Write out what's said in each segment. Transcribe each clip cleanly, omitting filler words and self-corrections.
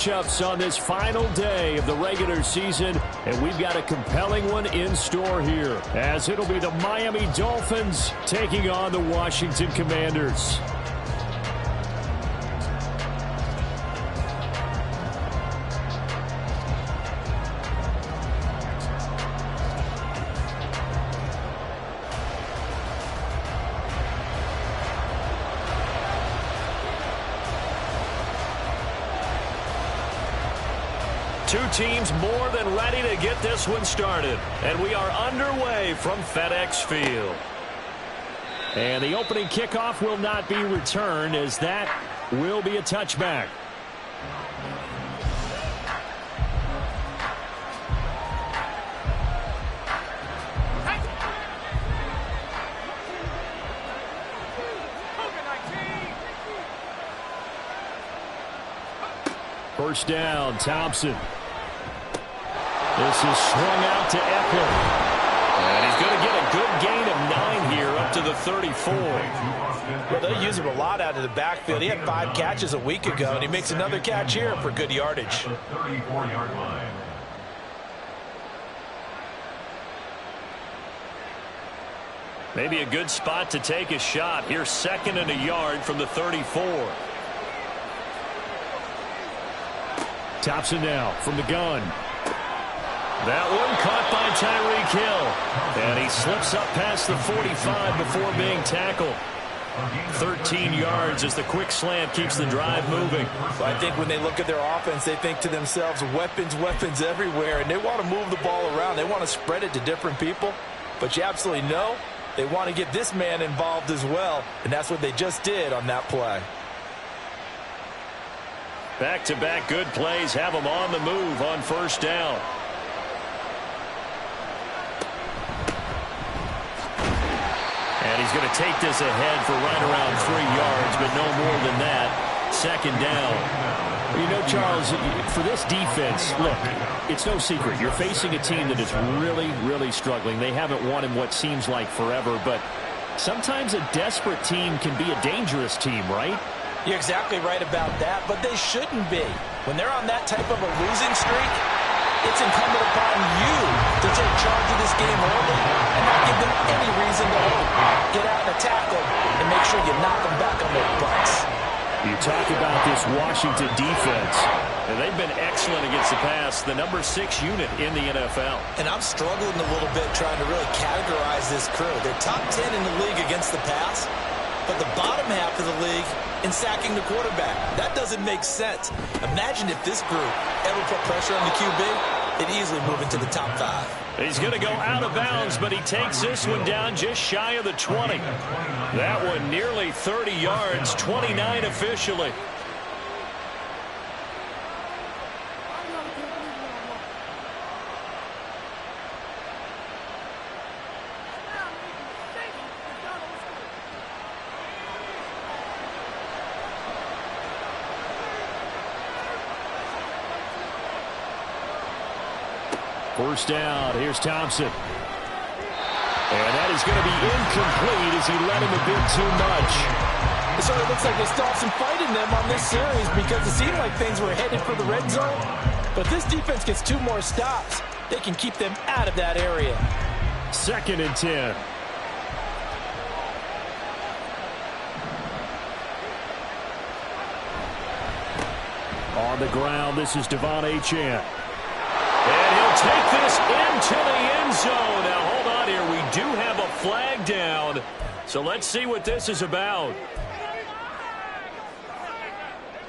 Matchups on this final day of the regular season, and we've got a compelling one in store here, as it'll be the Miami Dolphins taking on the Washington Commanders. Two teams more than ready to get this one started. And we are underway from FedEx Field. And the opening kickoff will not be returned, as that will be a touchback. First down, Thompson. This is swung out to Eckler. And he's going to get a good gain of 9 here up to the 34. Well, they use him a lot out of the backfield. He had 5 catches a week ago, and he makes another catch here for good yardage. Maybe a good spot to take a shot. Here's 2nd and a yard from the 34. Thompson now from the gun. That one caught by Tyreek Hill. And he slips up past the 45 before being tackled. 13 yards as the quick slant keeps the drive moving. Well, I think when they look at their offense, they think to themselves, weapons, weapons everywhere. And they want to move the ball around. They want to spread it to different people. But you absolutely know they want to get this man involved as well. And that's what they just did on that play. Back-to-back good plays have them on the move on first down. And he's going to take this ahead for right around 3 yards, but no more than that. 2nd down. You know, Charles, for this defense, look, it's no secret. You're facing a team that is really, really struggling. They haven't won in what seems like forever, but sometimes a desperate team can be a dangerous team, right? You're exactly right about that, but they shouldn't be. When they're on that type of a losing streak, it's incumbent upon you to take charge of this game early and not give them any reason to hope. Get out and tackle and make sure you knock them back on their butts. You talk about this Washington defense, and they've been excellent against the pass, the number 6 unit in the NFL. And I'm struggling a little bit trying to really categorize this crew. They're top 10 in the league against the pass, but the bottom half of the league in sacking the quarterback. That doesn't make sense. Imagine if this group ever put pressure on the QB, it'd easily move into the top 5. He's going to go out of bounds, but he takes this one down just shy of the 20. That one nearly 30 yards, 29 officially. First down, here's Thompson. And that is going to be incomplete as he let him a bit too much. It sort of looks like they stalled some fight in them on this series because it seemed like things were headed for the red zone. But this defense gets 2 more stops. They can keep them out of that area. 2nd and 10. On the ground, this is Devon Achane. And he'll take this into the end zone. Now, hold on here. We do have a flag down. So let's see what this is about.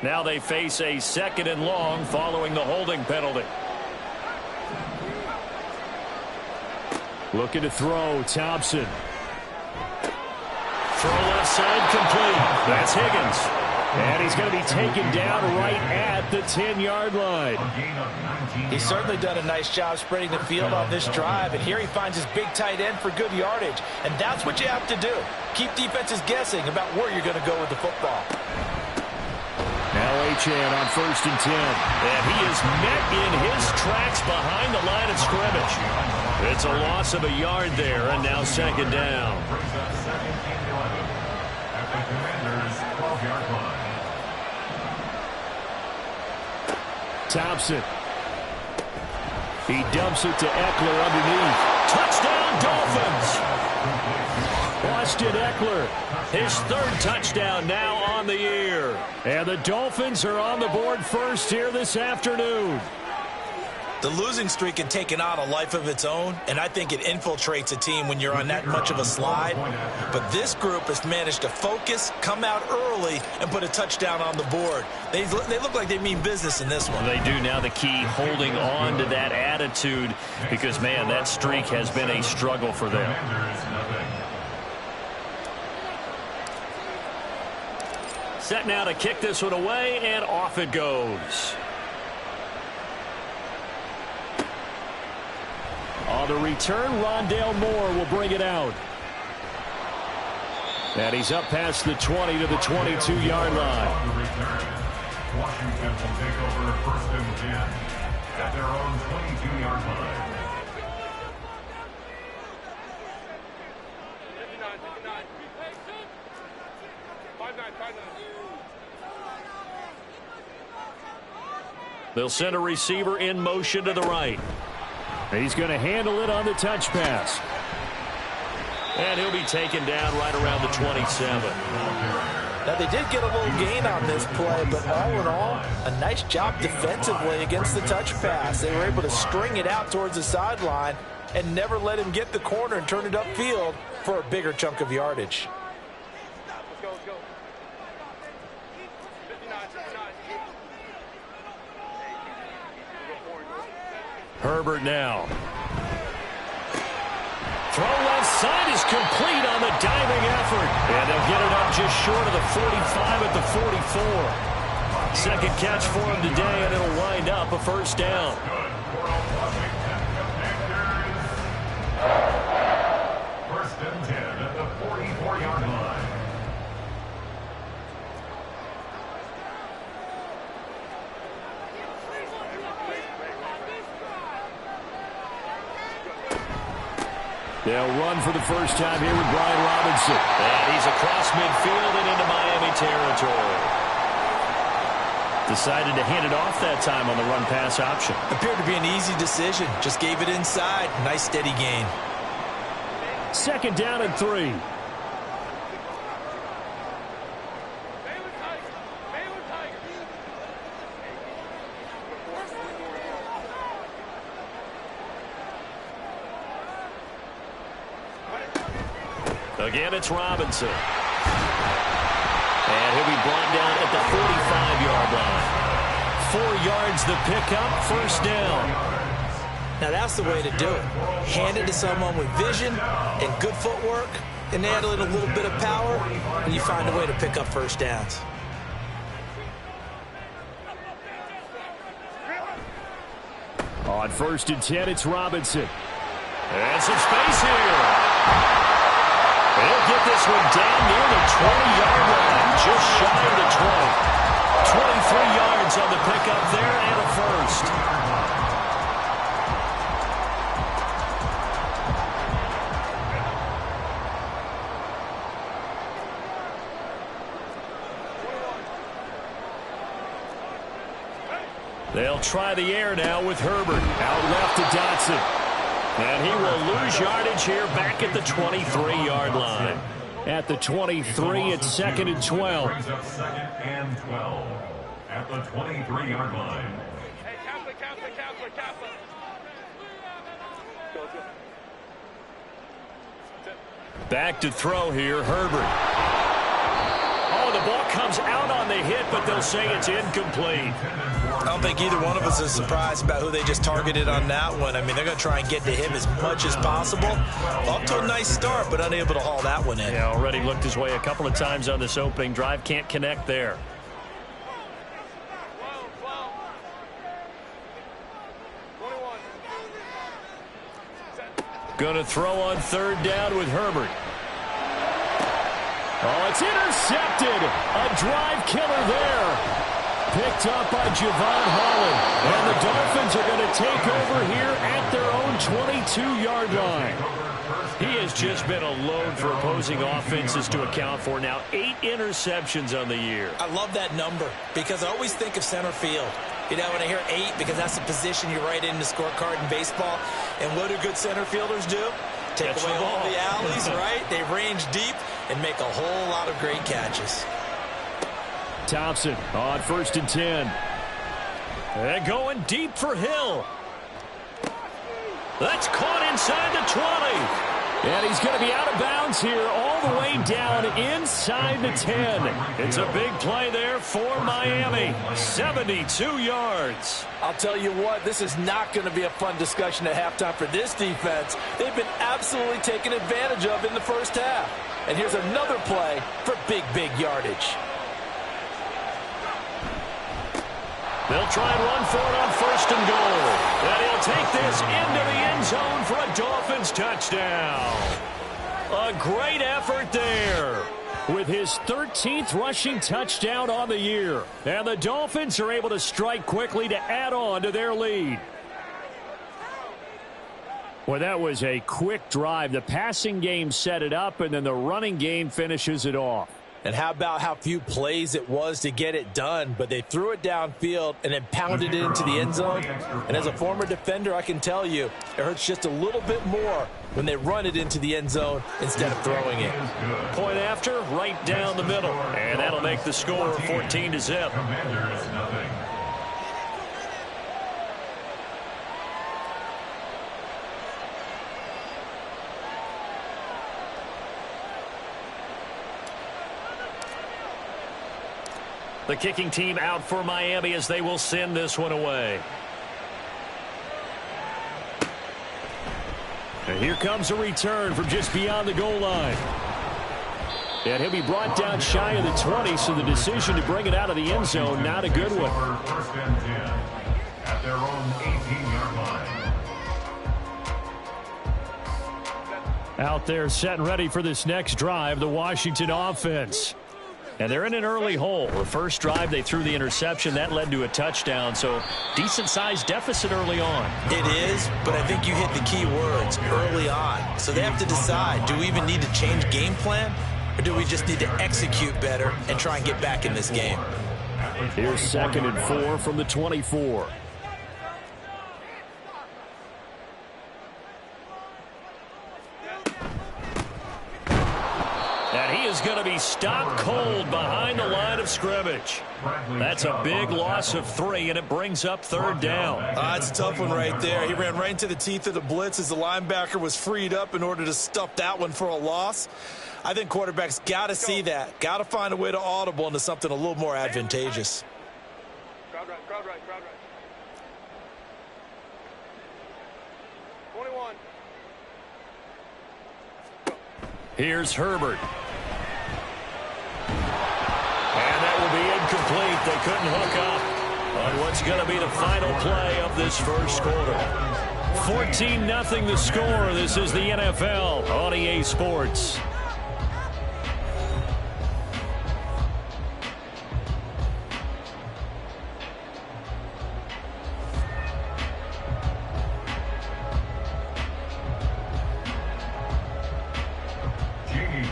Now they face a 2nd and long following the holding penalty. Looking to throw, Thompson. Throw left side complete. That's Higgins. And he's going to be taken down right at the 10-yard line. He's certainly done a nice job spreading the field on this drive. And here he finds his big tight end for good yardage. And that's what you have to do. Keep defenses guessing about where you're going to go with the football. Now Achane on 1st and 10. And he is met in his tracks behind the line of scrimmage. It's a loss of a yard there, and now 2nd down. Thompson. He dumps it to Eckler underneath. Touchdown, Dolphins! Austin Eckler, his third touchdown now on the year. And the Dolphins are on the board first here this afternoon. The losing streak had taken on a life of its own, and I think it infiltrates a team when you're on that much of a slide. But this group has managed to focus, come out early, and put a touchdown on the board. They look like they mean business in this one. They do now. The key, holding on to that attitude, because, man, that streak has been a struggle for them. Set now to kick this one away, and off it goes. On the return, Rondale Moore will bring it out. And he's up past the 20 to the 22-yard line. Washington will take over first and 10 at their own 22-yard line. They'll send a receiver in motion to the right. He's going to handle it on the touch pass. And he'll be taken down right around the 27. Now, they did get a little gain on this play, but all in all, a nice job defensively against the touch pass. They were able to string it out towards the sideline and never let him get the corner and turn it upfield for a bigger chunk of yardage. Herbert now. Throw left side is complete on the diving effort. And they'll get it up just short of the 45 at the 44. Second catch for him today, and it'll wind up a first down. First and 10 at the 44-yard line. They'll run for the first time here with Brian Robinson. And he's across midfield and into Miami territory. Decided to hand it off that time on the run-pass option. Appeared to be an easy decision. Just gave it inside. Nice steady gain. Second down and 3. Again, it's Robinson. And he'll be brought down at the 45-yard line. 4 yards the pickup, first down. Now, that's the way to do it. Hand it to someone with vision and good footwork, and add a little bit of power, and you find a way to pick up first downs. On first and 10, it's Robinson. And some space here. They'll get this one down near the 20-yard line, just shy of the 20. 23 yards on the pickup there, and a first. They'll try the air now with Herbert. Out left to Dotson. And he will lose yardage here back at the 23-yard line. At the 23, it's second and 12. Brings up second and 12 at the 23-yard line. Hey, Kaplan. Back to throw here, Herbert. Oh, the ball comes out on the hit, but they'll say it's incomplete. I don't think either one of us is surprised about who they just targeted on that one. I mean, they're going to try and get to him as much as possible. Off to a nice start, but unable to haul that one in. Yeah, already looked his way a couple of times on this opening drive. Can't connect there. Going to throw on third down with Herbert. Oh, it's intercepted. A drive killer there. Picked up by Javon Holland. And the Dolphins are going to take over here at their own 22-yard line. He has just been a load for opposing offenses to account for. Now 8 interceptions on the year. I love that number because I always think of center field. You know, when I hear 8, because that's the position you write in the scorecard in baseball. And what do good center fielders do? Take away all the alleys, right? They range deep and make a whole lot of great catches. Thompson on 1st and 10. And going deep for Hill. That's caught inside the 20. And he's going to be out of bounds here all the way down inside the 10. It's a big play there for Miami. 72 yards. I'll tell you what, this is not going to be a fun discussion at halftime for this defense. They've been absolutely taken advantage of in the first half. And here's another play for big yardage. They'll try and run for it on 1st and goal. And he'll take this into the end zone for a Dolphins touchdown. A great effort there with his 13th rushing touchdown on the year. And the Dolphins are able to strike quickly to add on to their lead. Well, that was a quick drive. The passing game set it up, and then the running game finishes it off. And how about how few plays it was to get it done, but they threw it downfield and then pounded it into the end zone. And as a former defender, I can tell you, it hurts just a little bit more when they run it into the end zone instead of throwing it. Point after, right down the middle. And that'll make the score 14-0. Commanders, nothing. The kicking team out for Miami as they will send this one away. And here comes a return from just beyond the goal line. And he'll be brought down shy of the 20, so the decision to bring it out of the end zone, not a good one. 1st and 10 at their own 18-yard line. Out there set and ready for this next drive, the Washington offense. And they're in an early hole. The first drive, they threw the interception. That led to a touchdown, so decent-sized deficit early on. It is, but I think you hit the key words, early on. So they have to decide, do we even need to change game plan, or do we just need to execute better and try and get back in this game? Here's 2nd and 4 from the 24. And he is going to be stopped cold behind the line of scrimmage. That's a big loss of 3, and it brings up 3rd down. It's a tough one right there. He ran right into the teeth of the blitz as the linebacker was freed up in order to stuff that one for a loss. I think quarterbacks got to see that. Got to find a way to audible into something a little more advantageous. Crowd right. 21. Here's Herbert. And that will be incomplete. They couldn't hook up on what's going to be the final play of this first quarter. 14-0 the score. This is the NFL on EA Sports.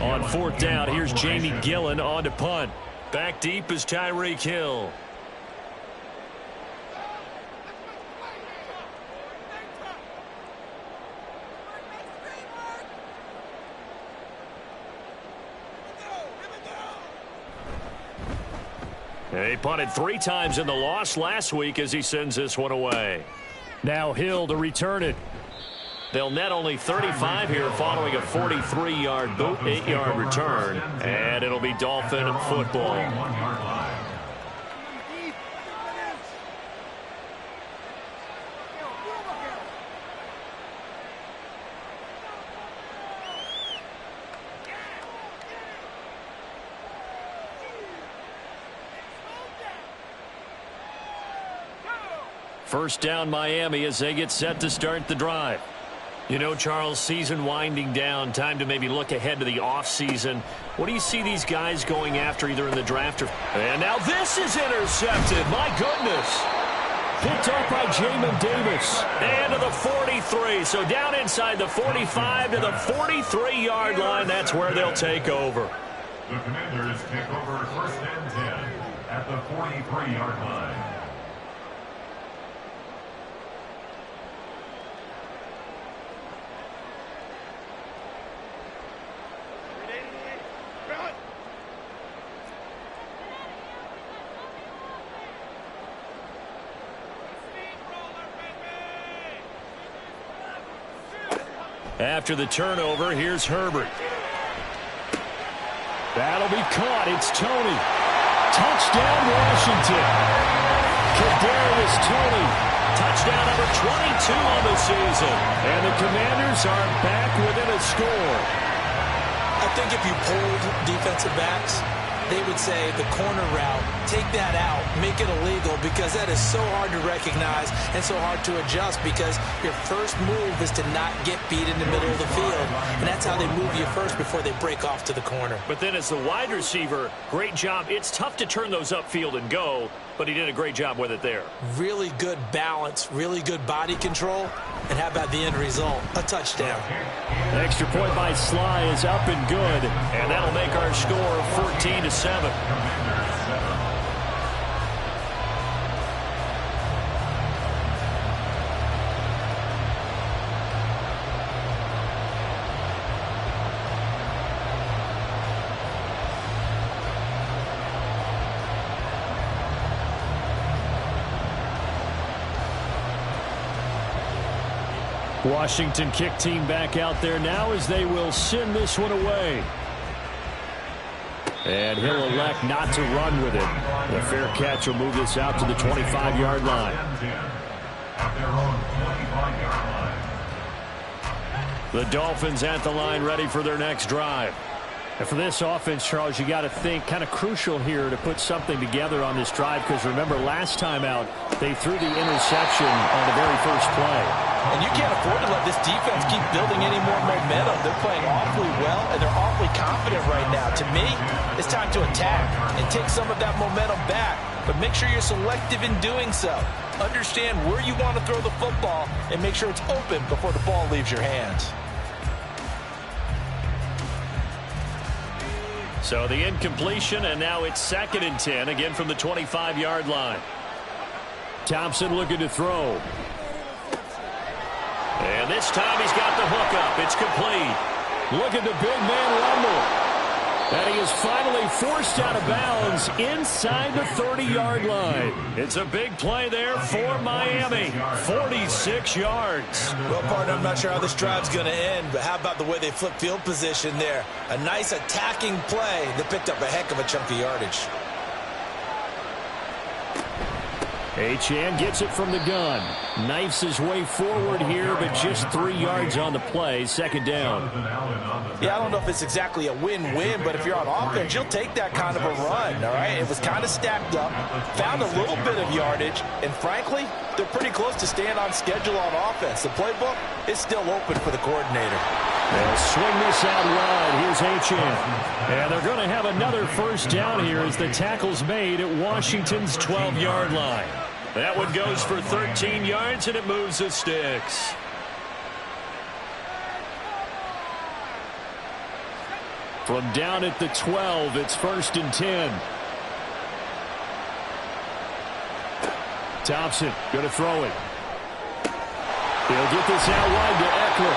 On 4th down, here's Jamie Gillen on to punt. Back deep is Tyreek Hill. He punted 3 times in the loss last week as he sends this one away. Now Hill to return it. They'll net only 35 here following a 43-yard boot, 8-yard return, and it'll be Dolphin football. First down Miami as they get set to start the drive. You know, Charles, season winding down, time to maybe look ahead to the offseason. What do you see these guys going after either in the draft or... And now this is intercepted. My goodness. Picked up by Jamin Davis. And to the 43. So down inside the 45 to the 43-yard line. That's where they'll take over. The Commanders take over 1st and 10 at the 43-yard line. After the turnover, here's Herbert. That'll be caught. It's Toney. Touchdown, Washington. Kadarius Toney. Touchdown number 22 on the season. And the Commanders are back within a score. I think if you polled defensive backs, they would say the corner route, take that out, make it illegal, because that is so hard to recognize and so hard to adjust, because your first move is to not get beat in the middle of the field, and that's how they move you first before they break off to the corner. But then as the wide receiver, great job. It's tough to turn those upfield and go, but he did a great job with it there. Really good balance, really good body control, and how about the end result? A touchdown. The extra point by Sly is up and good, and that'll make our score 14-7. Washington kick team back out there now as they will send this one away. And he'll elect not to run with it. The fair catch will move this out to the 25-yard line. The Dolphins at the line ready for their next drive. And for this offense, Charles, you got to think kind of crucial here to put something together on this drive, because remember last time out they threw the interception on the very first play. And you can't afford to let this defense keep building any more momentum. They're playing awfully well, and they're awfully confident right now. To me, it's time to attack and take some of that momentum back. But make sure you're selective in doing so. Understand where you want to throw the football and make sure it's open before the ball leaves your hands. So the incompletion, and now it's 2nd and 10, again from the 25-yard line. Thompson looking to throw. And this time he's got the hook up. It's complete. Look at the big man rumble. And he is finally forced out of bounds inside the 30-yard line. It's a big play there for Miami. 46 yards. Well, partner, I'm not sure how this drive's going to end, but how about the way they flip field position there? A nice attacking play that picked up a heck of a chunk of yardage. Achane gets it from the gun. Knifes his way forward here, but just 3 yards on the play. 2nd down. Yeah, I don't know if it's exactly a win-win, but if you're on offense, you'll take that kind of a run, all right? It was kind of stacked up, found a little bit of yardage, and frankly, they're pretty close to staying on schedule on offense. The playbook is still open for the coordinator. They'll swing this out wide. Here's Achane. And they're going to have another first down here as the tackle's made at Washington's 12-yard line. That one goes for 13 yards, and it moves the sticks. From down at the 12, it's 1st and 10. Thompson going to throw it. He'll get this out wide to Eckler.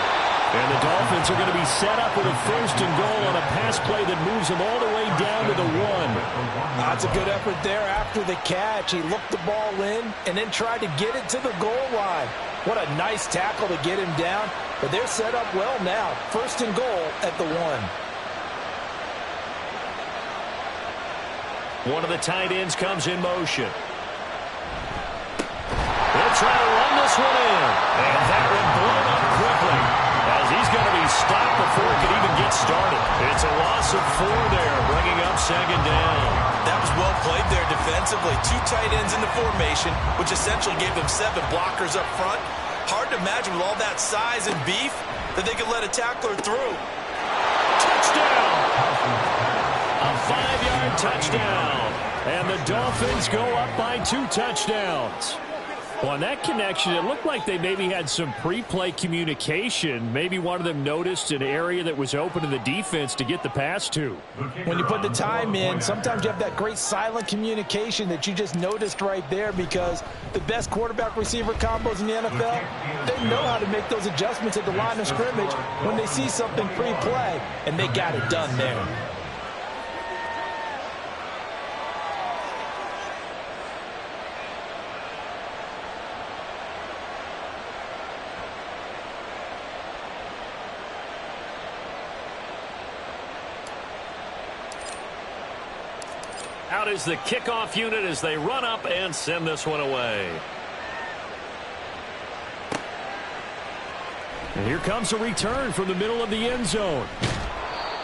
And the Dolphins are going to be set up with a 1st and goal on a pass play that moves them all the way down to the 1. That's a good effort there after the catch. He looked the ball in and then tried to get it to the goal line. What a nice tackle to get him down. But they're set up well now. 1st and goal at the 1. One of the tight ends comes in motion. They'll try to run this one in. And that one blown up quickly, as he's going to be stopped before it can even get started. It's a loss of 4 there, bringing up 2nd down. That was well played there defensively. 2 tight ends in the formation, which essentially gave them 7 blockers up front. Hard to imagine with all that size and beef that they could let a tackler through. Touchdown! A 5-yard touchdown. And the Dolphins go up by 2 touchdowns. Well, on that connection, it looked like they maybe had some pre-play communication. Maybe one of them noticed an area that was open in the defense to get the pass to. When you put the time in, sometimes you have that great silent communication that you just noticed right there, because the best quarterback-receiver combos in the NFL, they know how to make those adjustments at the line of scrimmage when they see something pre-play, and they got it done there. Out is the kickoff unit as they run up and send this one away. And here comes a return from the middle of the end zone.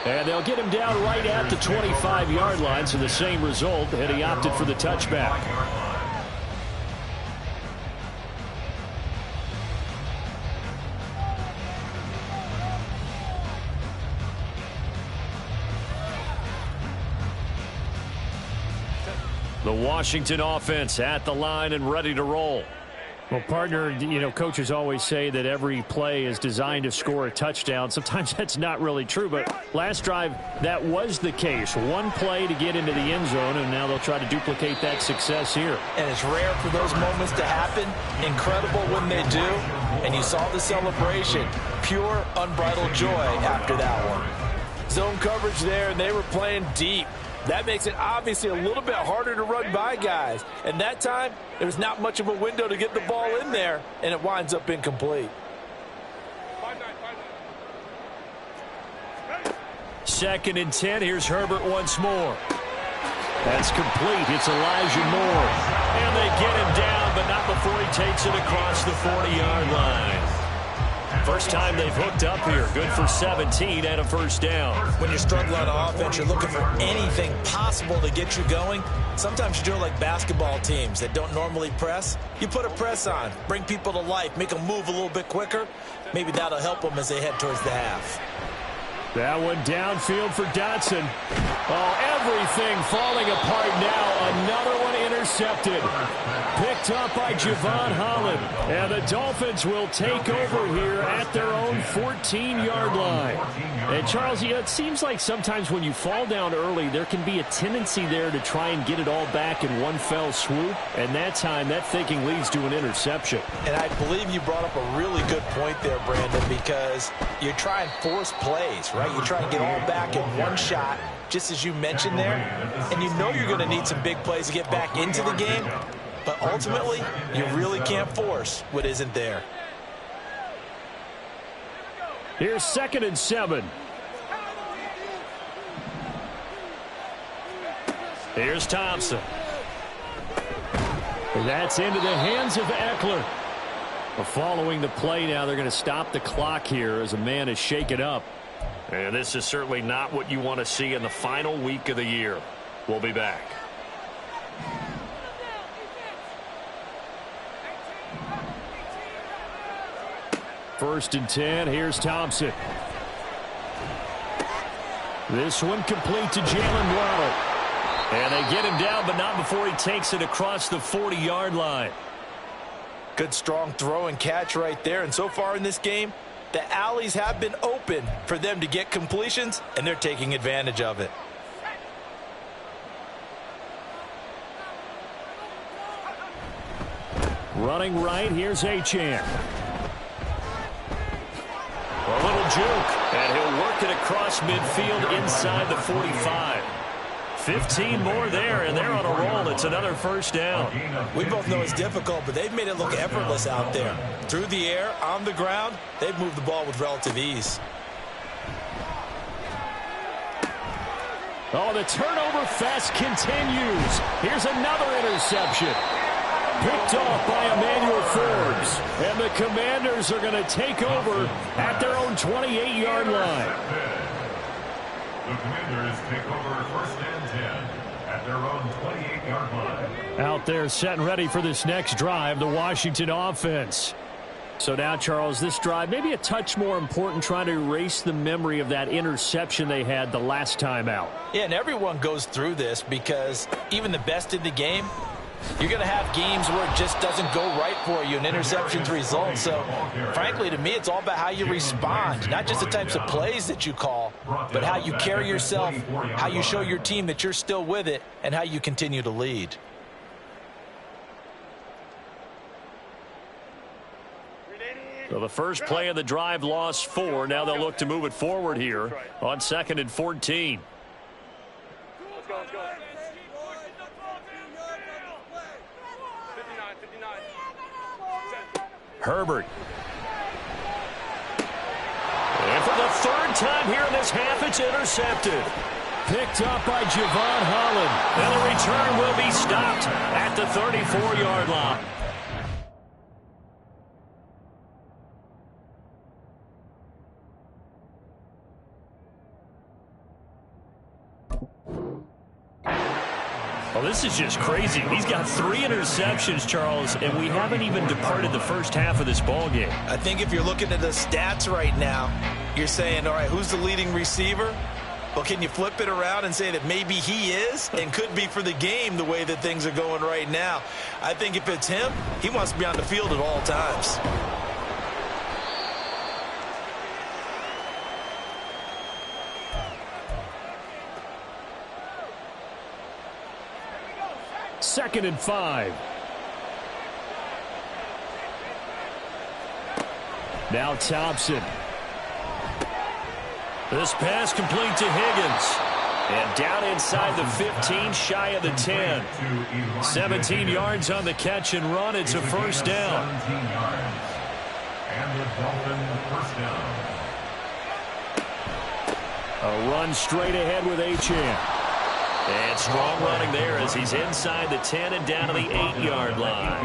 And they'll get him down right at the 25-yard line, so the same result, and he opted for the touchback. The Washington offense at the line and ready to roll. Well, partner, you know, coaches always say that every play is designed to score a touchdown. Sometimes that's not really true, but last drive, that was the case. One play to get into the end zone, and now they'll try to duplicate that success here. And it's rare for those moments to happen. Incredible when they do. And you saw the celebration. Pure, unbridled joy after that one. Zone coverage there, and they were playing deep. That makes it obviously a little bit harder to run by guys. And that time, there's not much of a window to get the ball in there, and it winds up incomplete. 2nd and 10. Here's Herbert once more. That's complete. It's Elijah Moore. And they get him down, but not before he takes it across the 40-yard line. First time they've hooked up here. Good for 17 and a first down. When you're struggling on offense, you're looking for anything possible to get you going. Sometimes you do it like basketball teams that don't normally press. You put a press on, bring people to life, make them move a little bit quicker. Maybe that'll help them as they head towards the half. That one downfield for Dotson. Oh, everything falling apart now. Another one intercepted. Picked up by Javon Holland. And the Dolphins will take over here at their own 14-yard line. And, Charles, it seems like sometimes when you fall down early, there can be a tendency there to try and get it all back in one fell swoop. And that time, that thinking leads to an interception. And I believe you brought up a really good point there, Brandon, because you try and force plays, right? You try and get all back in one shot, just as you mentioned there. And you know you're going to need some big plays to get back into the game. But ultimately, you really can't force what isn't there. Here's 2nd and 7. Here's Thompson. And that's into the hands of Eckler. Following the play now, they're going to stop the clock here as a man is shaken up. And this is certainly not what you want to see in the final week of the year. We'll be back. First and 10. Here's Thompson. This one complete to Jalen Waddle. And they get him down, but not before he takes it across the 40-yard line. Good, strong throw and catch right there. And so far in this game, the alleys have been open for them to get completions, and they're taking advantage of it. Running right, here's Achane. A little juke, and he'll work it across midfield inside the 45. 15 more there, and they're on a roll. It's another first down. We both know it's difficult, but they've made it look effortless out there. Through the air, on the ground, they've moved the ball with relative ease. Oh, the turnover fest continues. Here's another interception. Picked off by Emmanuel Forbes. And the Commanders are going to take over at their own 28-yard line. The Commanders take over 1st and 10 at their own 28-yard line. Out there set and ready for this next drive, the Washington offense. So now, Charles, this drive maybe a touch more important, trying to erase the memory of that interception they had the last time out. Yeah, and everyone goes through this because even the best in the game, you're going to have games where it just doesn't go right for you, and interceptions result. So, frankly, to me, it's all about how you respond, not just the types of plays that you call, but how you carry yourself, how you show your team that you're still with it, and how you continue to lead. So the first play of the drive lost 4. Now they'll look to move it forward here on 2nd and 14. Let's go, let's go. 59. Herbert. And for the 3rd time here in this half, it's intercepted. picked up by Javon Holland. And the return will be stopped at the 34-yard line. Well, this is just crazy. He's got 3 interceptions, Charles, and we haven't even departed the first half of this ballgame. I think if you're looking at the stats right now, you're saying, all right, who's the leading receiver? Well, can you flip it around and say that maybe he is and could be for the game the way that things are going right now? I think if it's him, he wants to be on the field at all times. Second and 5. Now Thompson. This pass complete to Higgins. And down inside the 15, shy of the 10. 17 yards on the catch and run. It's a first down. 17 yards. And the Dolphins first down. A run straight ahead with Achane. And strong running there as he's inside the 10 and down to the 8-yard line.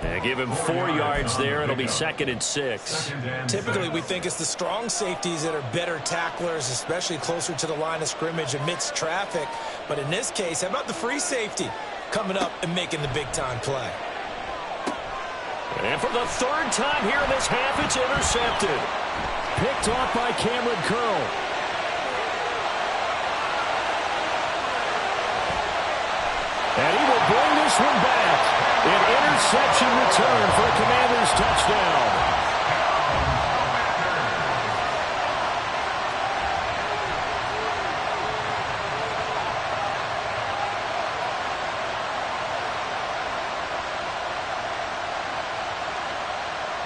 And give him 4 yards there. It'll be second and 6. Typically, we think it's the strong safeties that are better tacklers, especially closer to the line of scrimmage amidst traffic. But in this case, how about the free safety coming up and making the big-time play? And for the 3rd time here in this half, it's intercepted. Picked off by Cameron Curl. And he will bring this one back. An interception return for a Commanders touchdown.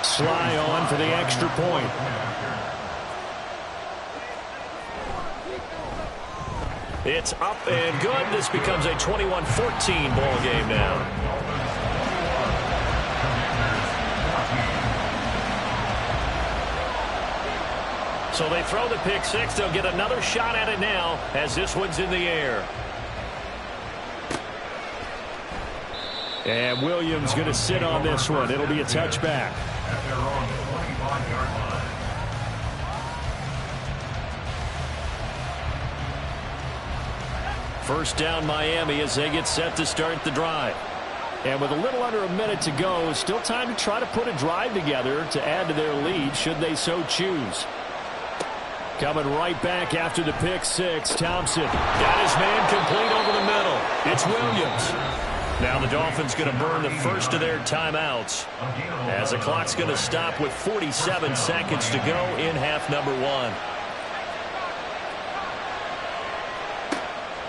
Sly on for the extra point. It's up and good. This becomes a 21-14 ball game now. So they throw the pick 6. They'll get another shot at it now as this one's in the air. And Williams going to sit on this one. It'll be a touchback. At their own 25-yard line. First down Miami as they get set to start the drive. And with a little under a minute to go, still time to try to put a drive together to add to their lead should they so choose. Coming right back after the pick 6, Thompson. Got his man complete over the middle. It's Williams. Now the Dolphins going to burn the first of their timeouts as the clock's going to stop with 47 seconds to go in half number 1.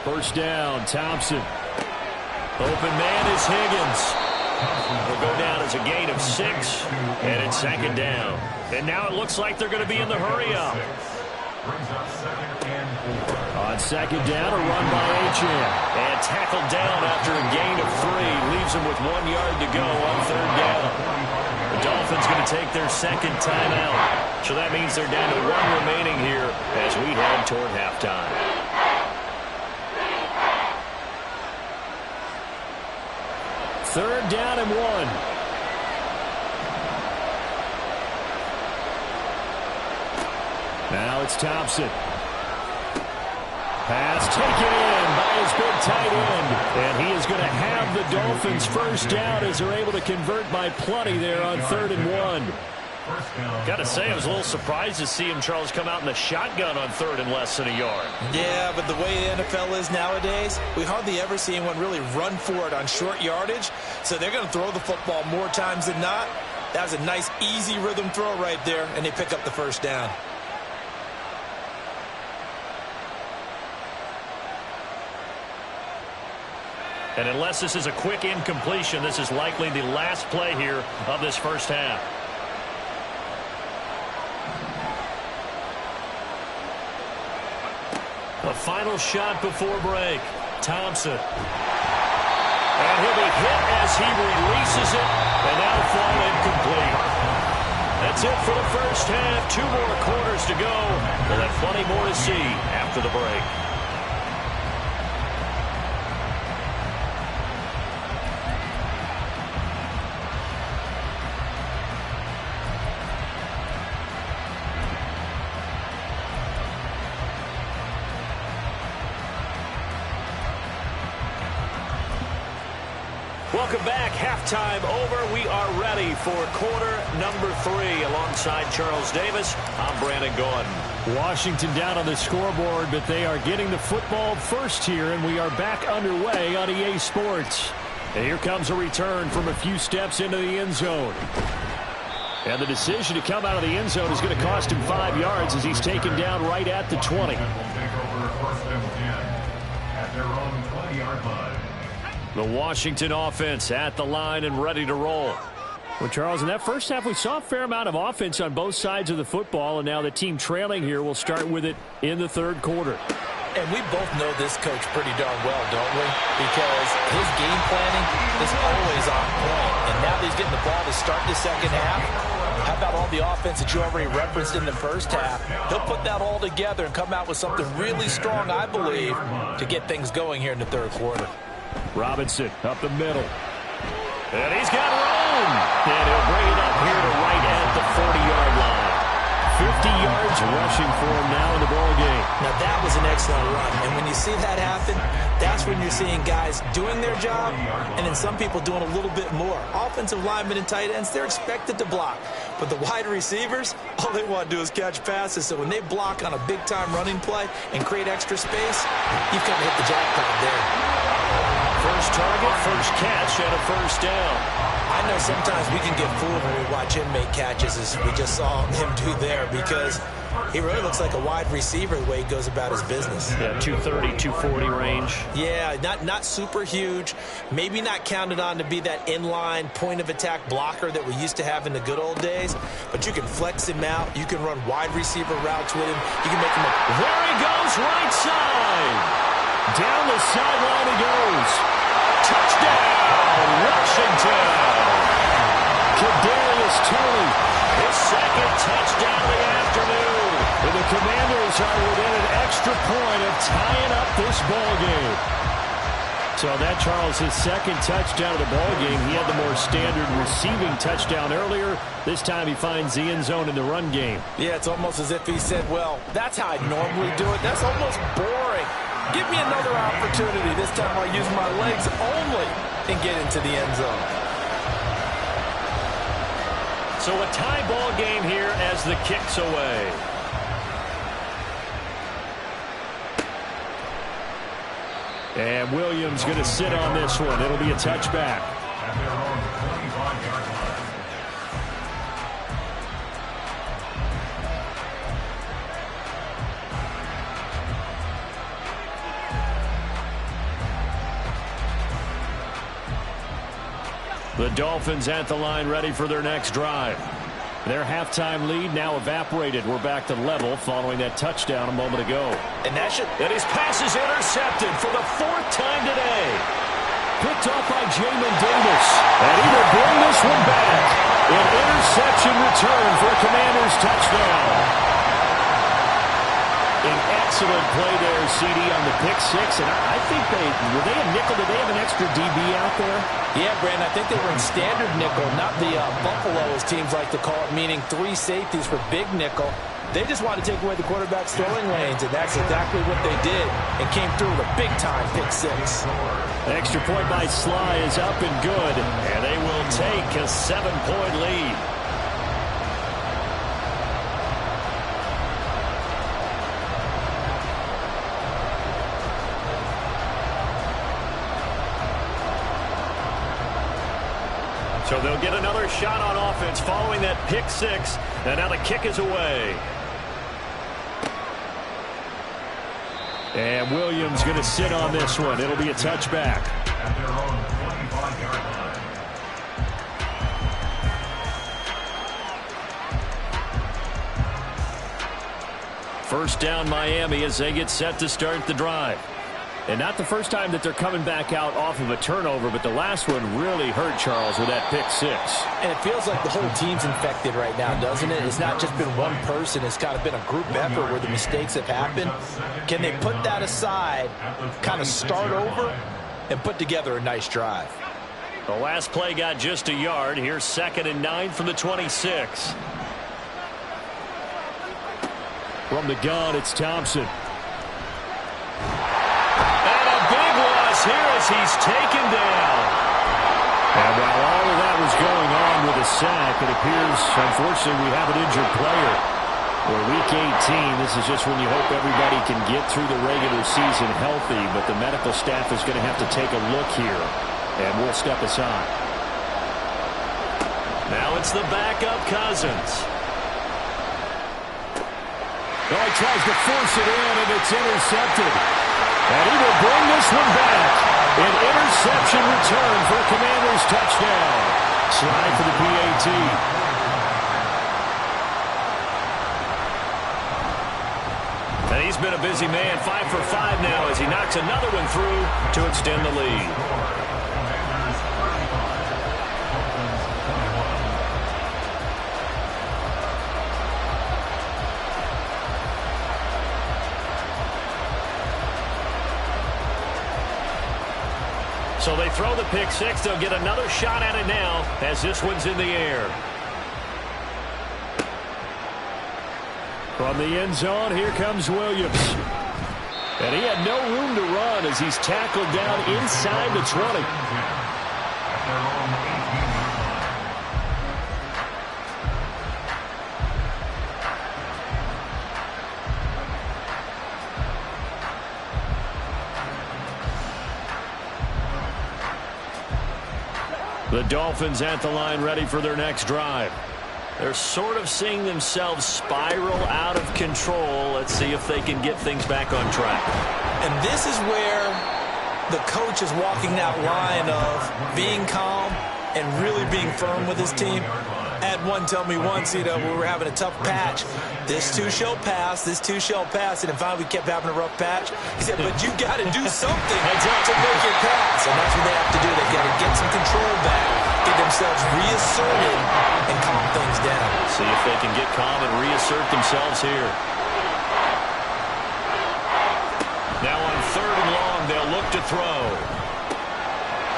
First down, Thompson. Open man is Higgins. Will go down as a gain of 6, and it's second down. And now it looks like they're going to be in the hurry-up. On second down, a run by Achane. And tackled down after a gain of 3. Leaves him with 1 yard to go on third down. The Dolphins going to take their second timeout. So that means they're down to 1 remaining here as we head toward halftime. Third down and 1. Now it's Thompson. Pass taken in by his big tight end. And he is going to have the Dolphins first down as they're able to convert by plenty there on 3rd and 1. Got to say, I was a little surprised to see him, Charles, come out in the shotgun on 3rd and less than a yard. Yeah, but the way the NFL is nowadays, we hardly ever see anyone really run for it on short yardage. So they're going to throw the football more times than not. That was a nice, easy rhythm throw right there, and they pick up the first down. And unless this is a quick incompletion, this is likely the last play here of this first half. The final shot before break. Thompson. And he'll be hit as he releases it. And that'll fall incomplete. That's it for the first half. 2 more quarters to go. We'll have plenty more to see after the break. Welcome back. Halftime over. We are ready for quarter number 3. Alongside Charles Davis, I'm Brandon Gaudin. Washington down on the scoreboard, but they are getting the football first here, and we are back underway on EA Sports. And here comes a return from a few steps into the end zone. And the decision to come out of the end zone is going to cost him 5 yards as he's taken down right at the 20. The Washington offense at the line and ready to roll. Well, Charles, in that first half, we saw a fair amount of offense on both sides of the football, and now the team trailing here will start with it in the third quarter. And we both know this coach pretty darn well, don't we? Because his game planning is always on point. And now that he's getting the ball to start the second half, how about all the offense that you already referenced in the first half? He'll put that all together and come out with something really strong, I believe, to get things going here in the third quarter. Robinson up the middle. And he's got room. And he'll bring it up here to right at the 40-yard line. 50 yards rushing for him now in the ball game. Now that was an excellent run. And when you see that happen, that's when you're seeing guys doing their job and then some people doing a little bit more. Offensive linemen and tight ends, they're expected to block. But the wide receivers, all they want to do is catch passes. So when they block on a big-time running play and create extra space, you've kind of hit the jackpot there. First target, first catch, and a first down. I know sometimes we can get fooled when we watch him make catches, as we just saw him do there, because he really looks like a wide receiver the way he goes about his business. Yeah, 230, 240 range. Yeah, not super huge. Maybe not counted on to be that inline point-of-attack blocker that we used to have in the good old days, but you can flex him out. You can run wide receiver routes with him. You can make him a... There he goes, right side. Down the sideline he goes. Touchdown, Washington. Kadarius Toney, his second touchdown of the afternoon. And the Commanders are within an extra point of tying up this ball game. So that, Charles, his second touchdown of the ball game. He had the more standard receiving touchdown earlier. This time he finds the end zone in the run game. Yeah, it's almost as if he said, well, that's how I normally do it. That's almost boring. Give me another opportunity. This time I'll use my legs only and get into the end zone. So a tie ball game here as the kick's away. And Williams going to sit on this one. It'll be a touchback. At their own 25-yard line. The Dolphins at the line ready for their next drive. Their halftime lead now evaporated. We're back to level following that touchdown a moment ago. And his pass is intercepted for the 4th time today. Picked off by Jamin Davis. And he will bring this one back. An interception return for a Commanders touchdown. An excellent play there, CD, on the pick six. And I think were they a nickel? Did they have an extra DB out there? Yeah, Brandon, I think they were in standard nickel, not the Buffalo, as teams like to call it, meaning 3 safeties for big nickel. They just wanted to take away the quarterback's throwing lanes, and that's exactly what they did, and came through with a big-time pick six. The extra point by Sly is up and good, and they will take a 7-point lead. So they'll get another shot on offense following that pick six. And now the kick is away. And Williams going to sit on this one. It'll be a touchback. At their own 25-yard line. First down Miami as they get set to start the drive. And not the first time that they're coming back out off of a turnover, but the last one really hurt Charles with that pick six. And it feels like the whole team's infected right now, doesn't it? It's not just been one person. It's kind of been a group effort where the mistakes have happened. Can they put that aside, kind of start over, and put together a nice drive? The last play got just a yard. Here's 2nd and 9 from the 26. From the gun, it's Thompson. Here as he's taken down. And while all of that was going on with a sack, it appears, unfortunately, we have an injured player. For Week 18, this is just when you hope everybody can get through the regular season healthy, but the medical staff is going to have to take a look here, and we'll step aside. Now it's the backup Cousins. Oh, he tries to force it in, and it's intercepted. And he will bring this one back. An interception return for a Commanders touchdown. Slide for the PAT. And he's been a busy man, 5 for 5 now as he knocks another one through to extend the lead. So they throw the pick six. They'll get another shot at it now as this one's in the air. From the end zone, here comes Williams. And he had no room to run as he's tackled down inside the 20. The Dolphins at the line ready for their next drive. They're sort of seeing themselves spiral out of control. Let's see if they can get things back on track. And this is where the coach is walking that line of being calm and really being firm with his team. Had one tell me once, we were having a tough patch. This too shall pass, this too shall pass. And then finally we kept having a rough patch. He said, but you got to do something to make it pass. And that's what they have to do. They've got to get some control back, get themselves reasserted, and calm things down. See if they can get calm and reassert themselves here. Now on 3rd and long, they'll look to throw.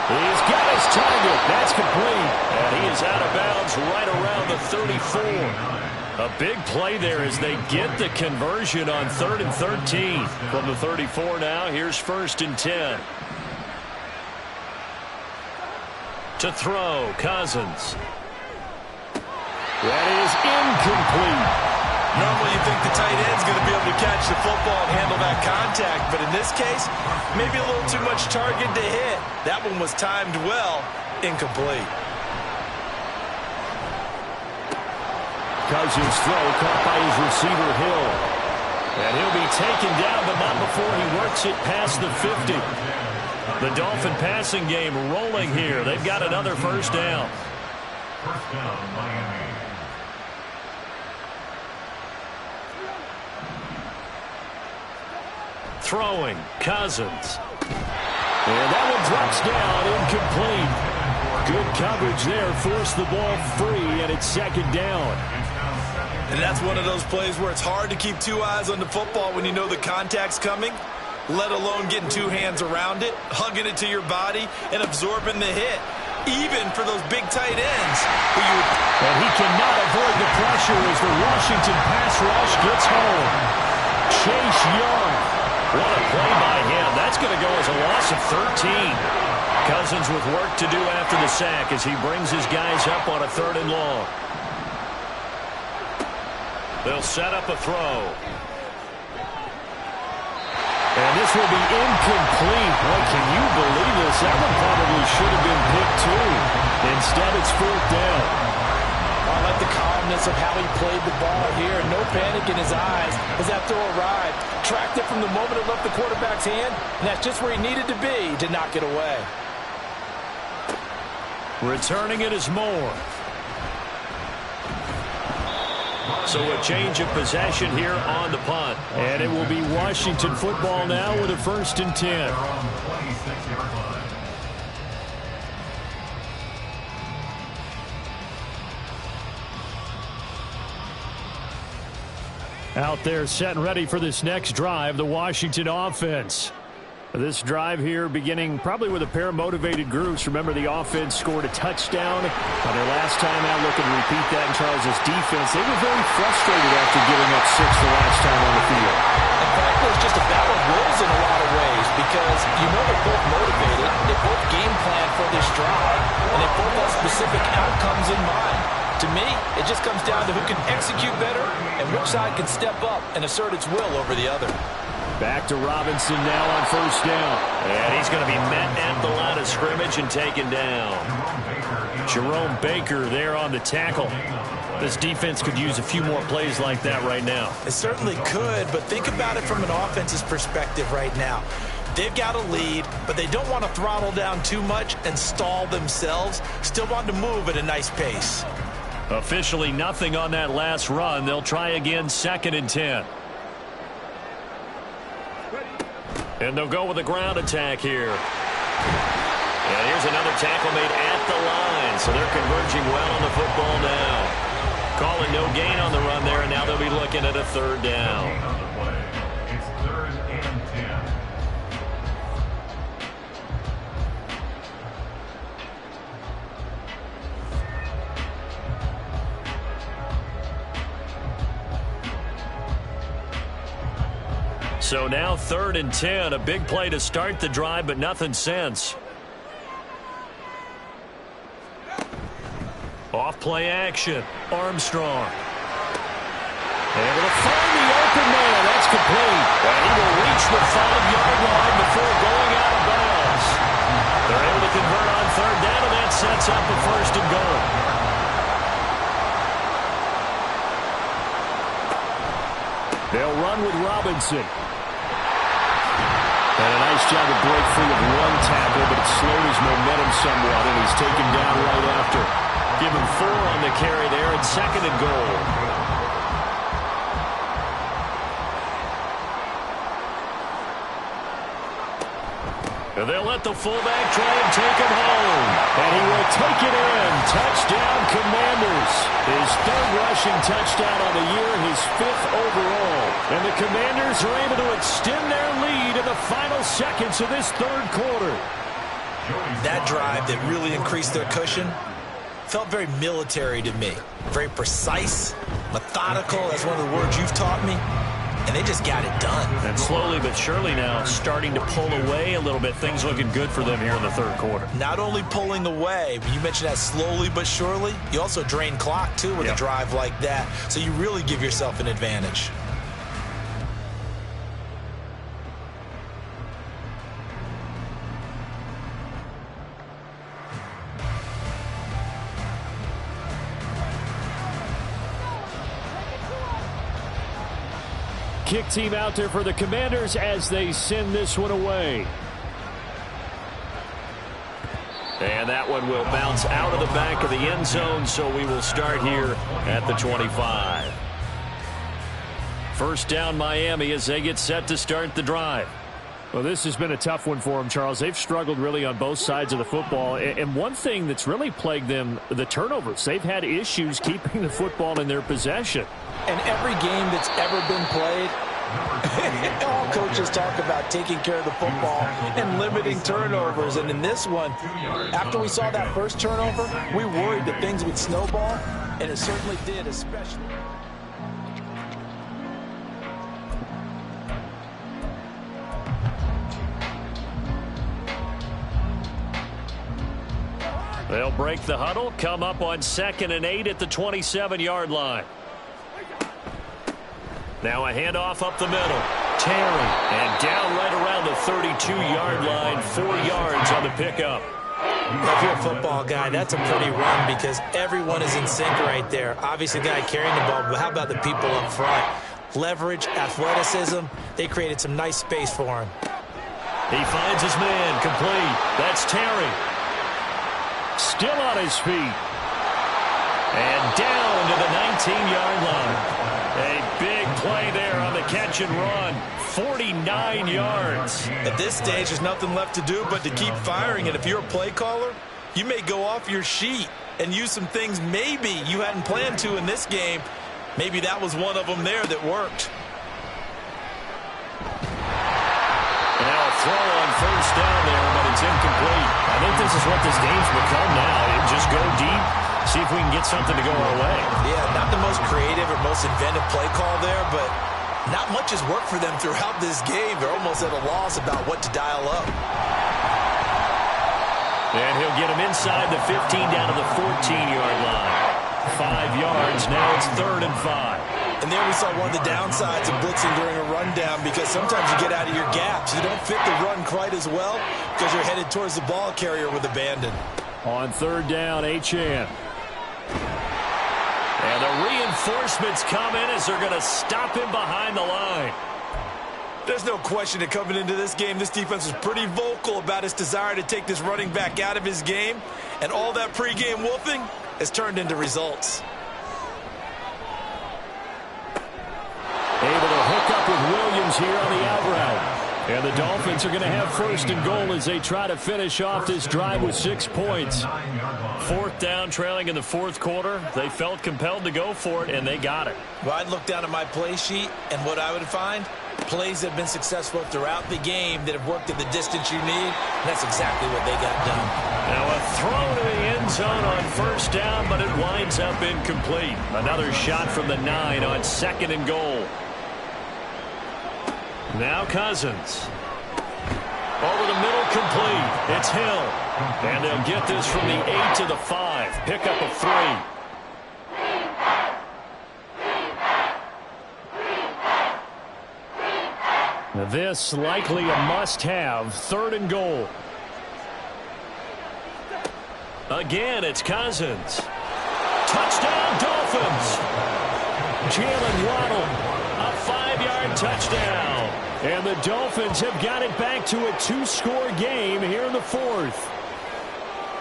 He's got his target. That's complete. And he is out of bounds right around the 34. A big play there as they get the conversion on 3rd and 13. From the 34 now, here's 1st and 10. To throw, Cousins. That is incomplete. Normally you think the tight end's going to be able to catch the football and handle that contact, but in this case, maybe a little too much target to hit. That one was timed well, incomplete. Cousins' throw caught by his receiver Hill. And he'll be taken down, but not before he works it past the 50. The Dolphin passing game rolling here. They've got another first down. First down, Miami. Throwing, Cousins. And that one drops down, incomplete. Good coverage there, forced the ball free, and it's 2nd down. And that's one of those plays where it's hard to keep 2 eyes on the football when you know the contact's coming, let alone getting 2 hands around it, hugging it to your body, and absorbing the hit, even for those big tight ends. And he cannot avoid the pressure as the Washington pass rush gets home. Chase Young. What a play by him. That's going to go as a loss of 13. Cousins with work to do after the sack as he brings his guys up on a 3rd and long. They'll set up a throw. And this will be incomplete. Boy, can you believe this? That one probably should have been picked too. Instead, it's 4th down. I like the calmness of how he played the ball here. No panic in his eyes as that throw arrived. Tracked it from the moment it left the quarterback's hand, and that's just where he needed to be to knock it away. Returning it is Moore. So a change of possession here on the punt. And it will be Washington football now with a 1st and 10. They're on the 26-yard line. Out there set and ready for this next drive, the Washington offense. This drive here beginning probably with a pair of motivated groups. Remember, the offense scored a touchdown on their last time out. Looking to repeat that in Charles' defense. They were very frustrated after giving up 6 the last time on the field. In fact, it's just a battle of wills in a lot of ways because you know they're both motivated. They both game plan for this drive, and they both have specific outcomes in mind. To me, it just comes down to who can execute better and which side can step up and assert its will over the other. Back to Robinson now on first down. And he's going to be met at the line of scrimmage and taken down. Jerome Baker there on the tackle. This defense could use a few more plays like that right now. It certainly could, but think about it from an offense's perspective right now. They've got a lead, but they don't want to throttle down too much and stall themselves. Still want to move at a nice pace. Officially nothing on that last run. They'll try again, 2nd and 10. And they'll go with a ground attack here. And here's another tackle made at the line. So they're converging well on the football now. Calling no gain on the run there, and now they'll be looking at a 3rd down. It's 3rd and 10. So now 3rd and 10, a big play to start the drive, but nothing since. Off play action, Armstrong. Able to find the open man, that's complete. And he will reach the 5-yard line before going out of bounds. They're able to convert on 3rd down, and that sets up a 1st and goal. They'll run with Robinson. And a nice job to break free of one tackle, but it slowed his momentum somewhat, and he's taken down right after. Give him 4 on the carry there, and 2nd and goal. And they'll let the fullback try and take him home. And he will take it in. Touchdown, Commanders. His 3rd rushing touchdown on the year, his 5th overall. And the Commanders are able to extend their lead in the final seconds of this 3rd quarter. That drive that really increased their cushion felt very military to me. Very precise, methodical. That's one of the words you've taught me. And they just got it done. And slowly but surely now starting to pull away a little bit. Things looking good for them here in the 3rd quarter. Not only pulling away, but you mentioned that slowly but surely. You also drain clock, too, with a drive like that. So you really give yourself an advantage. Kick team out there for the Commanders as they send this one away. And that one will bounce out of the back of the end zone, so we will start here at the 25. 1st down, Miami, as they get set to start the drive. Well, this has been a tough one for them, Charles. They've struggled really on both sides of the football. And one thing that's really plagued them, the turnovers. They've had issues keeping the football in their possession. And every game that's ever been played, all coaches talk about taking care of the football and limiting turnovers. And in this one, after we saw that first turnover, we worried that things would snowball, and it certainly did, especially. They'll break the huddle, come up on 2nd and 8 at the 27-yard line. Now a handoff up the middle. Terry, and down right around the 32-yard line, 4 yards on the pickup. If you're a football guy, that's a pretty run because everyone is in sync right there. Obviously, the guy carrying the ball, but how about the people up front? Leverage, athleticism, they created some nice space for him. He finds his man, complete. That's Terry. Still on his feet. And down to the 19-yard line. A big play there on the catch and run. 49 yards. At this stage, there's nothing left to do but to keep firing. And if you're a play caller, you may go off your sheet and use some things maybe you hadn't planned to in this game. Maybe that was one of them there that worked. And now a throw on first down there, but it's incomplete. I think this is what this game's become now. Just go deep, see if we can get something to go our way. Yeah, not the most creative or most inventive play call there, but not much has worked for them throughout this game. They're almost at a loss about what to dial up. And he'll get him inside the 15 down to the 14-yard line. 5 yards, now it's 3rd and 5. And there we saw one of the downsides of blitzing during a rundown, because sometimes you get out of your gaps. You don't fit the run quite as well because you're headed towards the ball carrier with abandon. On 3rd down, Achane. And the reinforcements come in as they're going to stop him behind the line. There's no question that coming into this game, this defense was pretty vocal about its desire to take this running back out of his game. And all that pregame wolfing has turned into results. Able to hook up with Williams here on the out route. And the Dolphins are going to have 1st and goal as they try to finish off this drive with 6 points. 4th down, trailing in the 4th quarter. They felt compelled to go for it, and they got it. Well, I'd look down at my play sheet, and what I would find, plays that have been successful throughout the game that have worked at the distance you need, and that's exactly what they got done. Now a throw to the end zone on 1st down, but it winds up incomplete. Another shot from the 9 on 2nd and goal. Now Cousins. Over the middle, complete. It's Hill. And they'll get this from the 8 to the 5. Pick up a 3. Now this likely a must-have. 3rd and goal. Again, it's Cousins. Touchdown, Dolphins. Jalen Waddle. A 5-yard touchdown. And the Dolphins have got it back to a 2-score game here in the 4th.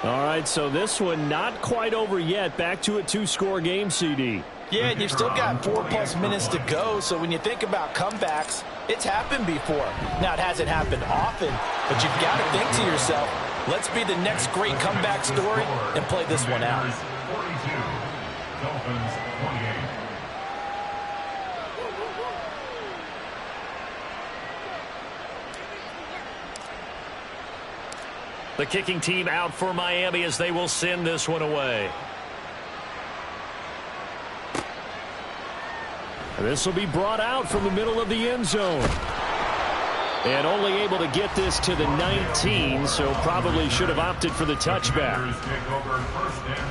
All right, so this one not quite over yet. Back to a 2-score game, CD. Yeah, and you've still got 4+ minutes to go, so when you think about comebacks, it's happened before. Now, it hasn't happened often, but you've got to think to yourself, let's be the next great comeback story and play this one out. 42, Dolphins 28. The kicking team out for Miami as they will send this one away. This will be brought out from the middle of the end zone. And only able to get this to the 19, so probably should have opted for the touchback. Take over 1st and 10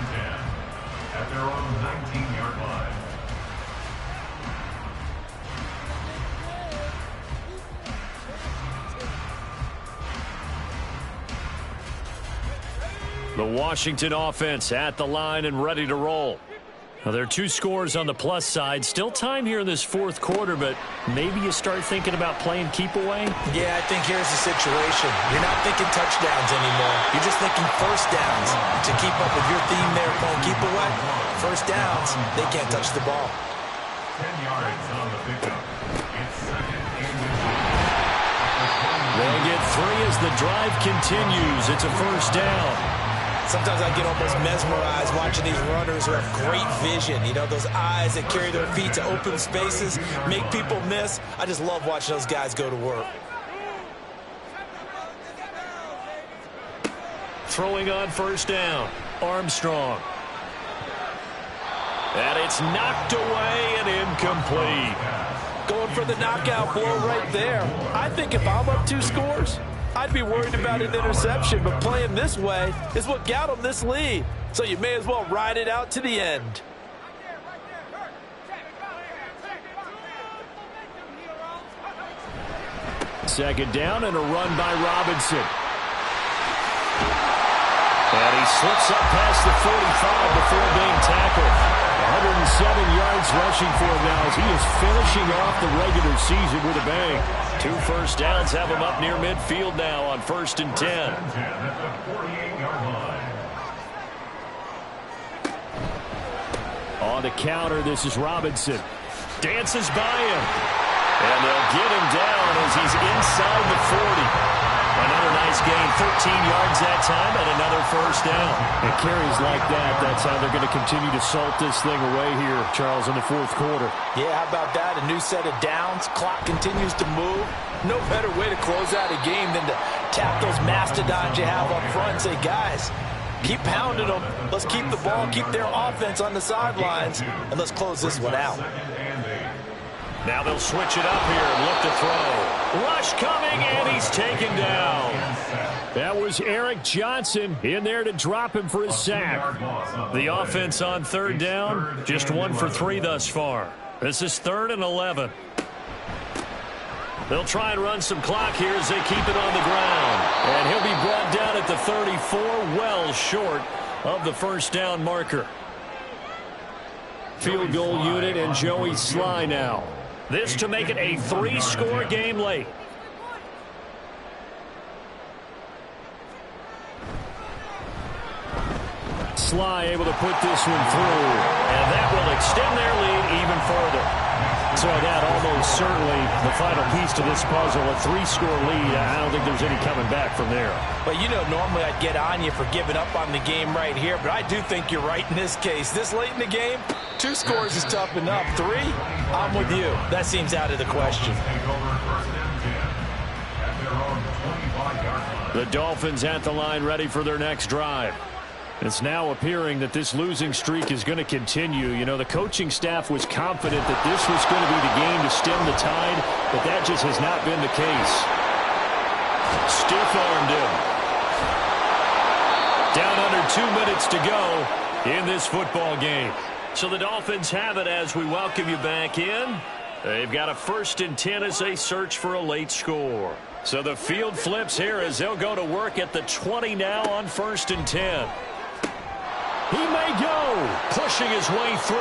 at their own 19-yard line. The Washington offense at the line and ready to roll. Now, there are 2 scores on the plus side. Still time here in this 4th quarter, but maybe you start thinking about playing keep away? Yeah, I think here's the situation. You're not thinking touchdowns anymore. You're just thinking 1st downs. To keep up with your theme there, playing keep away, 1st downs, they can't touch the ball. 10 yards on the pickup. It's 2nd and 10. They'll get 3 as the drive continues. It's a 1st down. Sometimes I get almost mesmerized watching these runners who have great vision. You know, those eyes that carry their feet to open spaces, make people miss. I just love watching those guys go to work. Throwing on 1st down. Armstrong. And it's knocked away and incomplete. Going for the knockout blow right there. I think if I'm up 2 scores, I'd be worried about an interception, but playing this way is what got them this lead. So you may as well ride it out to the end. Second down and a run by Robinson. And he slips up past the 45 before being tackled. 107 yards rushing for him now as he is finishing off the regular season with a bang. 2 first downs have him up near midfield now on 1st and 10. At the 48-yard line. On the counter, this is Robinson. Dances by him. And they'll get him down as he's inside the 40. Another nice gain, 13 yards that time, and another first down. And carries like that, that's how they're going to continue to salt this thing away here, Charles, in the fourth quarter. Yeah, how about that? A new set of downs. Clock continues to move. No better way to close out a game than to tap those mastodons you have up front and say, guys, keep pounding them. Let's keep the ball, keep their offense on the sidelines, and let's close this one out. Now they'll switch it up here and look to throw. Rush coming, and he's taken down. That was Eric Johnson in there to drop him for his sack. The offense on third down, just 1 for 3 thus far. This is 3rd and 11. They'll try and run some clock here as they keep it on the ground. And he'll be brought down at the 34, well short of the first down marker. Field goal unit and Joey Sly now. This to make it a 3-score game late. Sly able to put this one through. And that will extend their lead even further. So that almost certainly the final piece to this puzzle, a 3-score lead. I don't think there's any coming back from there. But you know, normally I'd get on you for giving up on the game right here, but I do think you're right in this case. This late in the game, 2 scores is tough enough. 3, I'm with you. That seems out of the question. The Dolphins at the line ready for their next drive. It's now appearing that this losing streak is going to continue. You know, the coaching staff was confident that this was going to be the game to stem the tide, but that just has not been the case. Stiff-armed him. Down under 2 minutes to go in this football game. So the Dolphins have it as we welcome you back in. They've got a 1st and 10 as they search for a late score. So the field flips here as they'll go to work at the 20 now on 1st and 10. He may go, pushing his way through,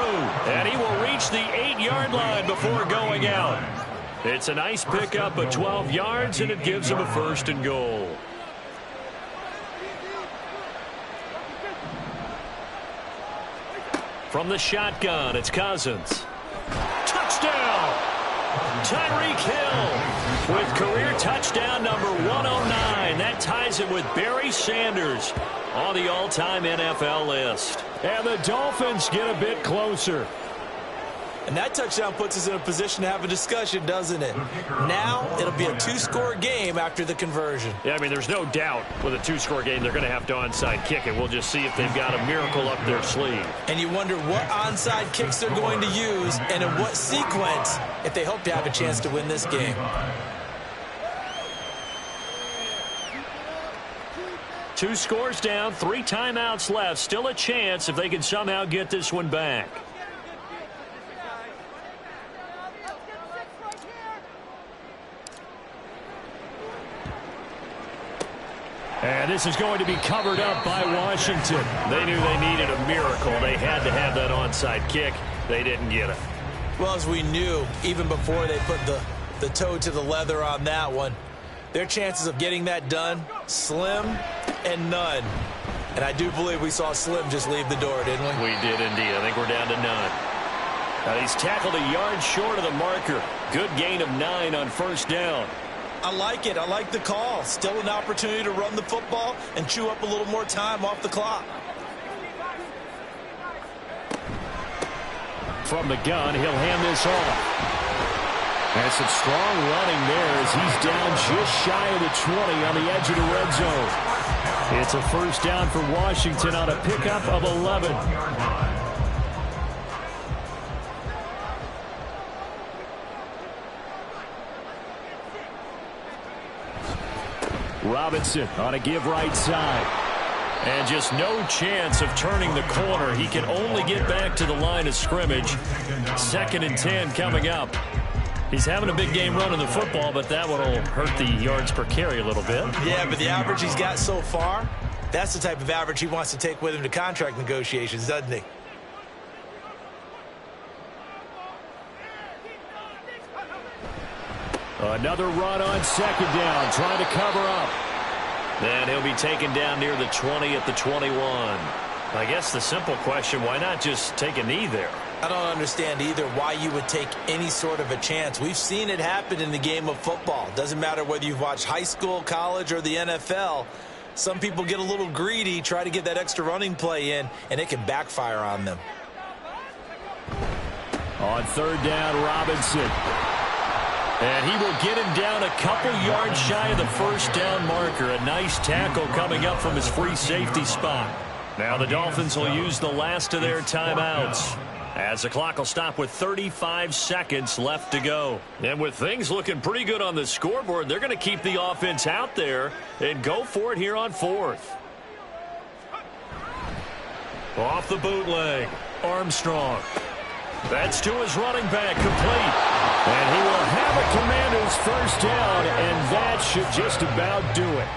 and he will reach the 8-yard line before going out. It's a nice pickup of 12 yards, and it gives him a 1st and goal. From the shotgun, it's Cousins. Touchdown! Tyreek Hill with career touchdown number 109. That ties him with Barry Sanders on the all-time NFL list. And the Dolphins get a bit closer. And that touchdown puts us in a position to have a discussion, doesn't it? Now it'll be a 2-score game after the conversion. Yeah, I mean, there's no doubt with a 2-score game they're going to have to onside kick it. We'll just see if they've got a miracle up their sleeve. And you wonder what onside kicks they're going to use and in what sequence if they hope to have a chance to win this game. 2 scores down, 3 timeouts left. Still a chance if they can somehow get this one back. And this is going to be covered up by Washington. They knew they needed a miracle. They had to have that onside kick. They didn't get it. Well, as we knew, even before they put the toe to the leather on that one, their chances of getting that done, slim and none. And I do believe we saw Slim just leave the door, didn't we? We did indeed. I think we're down to none. Now he's tackled a yard short of the marker. Good gain of 9 on 1st down. I like it. I like the call. Still an opportunity to run the football and chew up a little more time off the clock. From the gun, he'll hand this off. And some strong running there as he's down just shy of the 20 on the edge of the red zone. It's a 1st down for Washington on a pickup of 11. Robinson on a give right side. And just no chance of turning the corner. He can only get back to the line of scrimmage. 2nd and 10 coming up. He's having a big game running the football, but that one will hurt the yards per carry a little bit. Yeah, but the average he's got so far, that's the type of average he wants to take with him to contract negotiations, doesn't he? Another run on 2nd down, trying to cover up. And he'll be taken down near the 20 at the 21. I guess the simple question, why not just take a knee there? I don't understand either why you would take any sort of a chance. We've seen it happen in the game of football. Doesn't matter whether you've watched high school, college, or the NFL. Some people get a little greedy, try to get that extra running play in, and it can backfire on them. On third down, Robinson. And he will get him down a couple yards shy of the first down marker. A nice tackle coming up from his free safety spot. Now the Dolphins will use the last of their timeouts, as the clock will stop with 35 seconds left to go. And with things looking pretty good on the scoreboard, they're going to keep the offense out there and go for it here on fourth. Off the bootleg, Armstrong. That's to his running back, complete. And he will have a Commanders first down, and that should just about do it.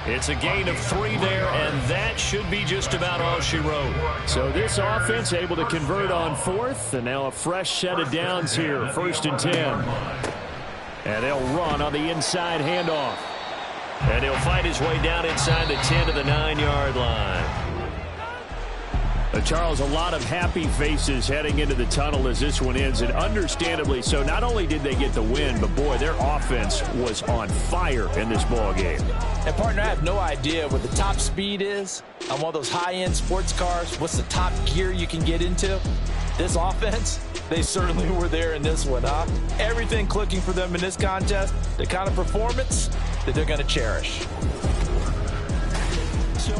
It's a gain of 3 there, and that should be just about all she wrote. So this offense able to convert on fourth, and now a fresh set of downs here, 1st and 10. And they'll run on the inside handoff. And he'll fight his way down inside the 10 to the 9-yard line. Charles, a lot of happy faces heading into the tunnel as this one ends, and understandably so. Not only did they get the win, but boy, their offense was on fire in this ball game. And partner, I have no idea what the top speed is on one of those high-end sports cars. What's the top gear you can get into? This offense, they certainly were there in this one, huh? Everything clicking for them in this contest, the kind of performance that they're going to cherish. So